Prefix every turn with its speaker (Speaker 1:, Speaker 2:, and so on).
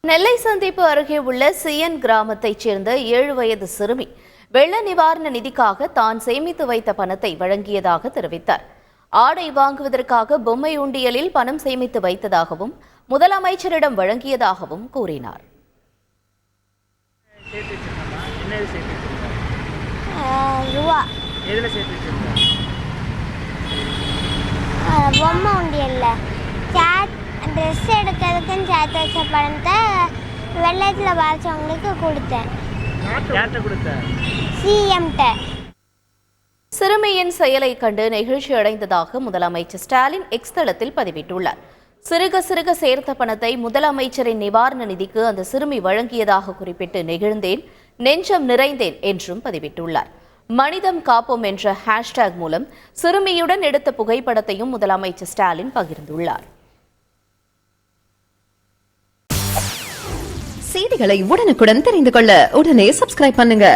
Speaker 1: நெல்லை சந்திப்பு அருகே உள்ள சிஎன் கிராமத்தைச் சேர்ந்த 7 வயது சிறுமி வெள்ள நிவாரண நிதிக்காக தான் சேமித்து வைத்த பணத்தை வழங்கியதாக தெரிவித்தார். ஆடை வாங்குவதற்காக பொம்மை உண்டியலில் பணம் சேமித்து வைத்ததாகவும் முதலமைச்சரிடம் வழங்கியதாகவும் கூறினார்.
Speaker 2: பொம்மை உண்டியல்ல ட்ரெஸ் எடுக்கிறதுக்குன்னு சேர்த்து வச்ச பணத்தை வெள்ளத்தில் பாதிச்சவங்களுக்கு கொடுத்தேன். சிஎம்கிட்ட.
Speaker 1: சிறுமியின் செயலை கண்டு நெகிழ்ச்சி அடைந்ததாக முதலமைச்சர் ஸ்டாலின் எக்ஸ் தளத்தில் பதிவிட்டுள்ளார். சிறுக சிறுக சேர்த்த பணத்தை முதலமைச்சரின் நிவாரண நிதிக்கு அந்த சிறுமி வழங்கியதாக குறிப்பிட்டு நெகிழ்ந்தேன், நெஞ்சம் நிறைந்தேன் என்றும் பதிவிட்டுள்ளார். மனிதம் காப்போம் என்ற ஹேஷ்டேக் மூலம் சிறுமியுடன் எடுத்த புகைப்படத்தையும் முதலமைச்சர் ஸ்டாலின் பகிர்ந்துள்ளார்.
Speaker 3: செய்திகளை உடனுக்குடன் தெரிந்து கொள்ள உடனே சப்ஸ்கிரைப் பண்ணுங்க.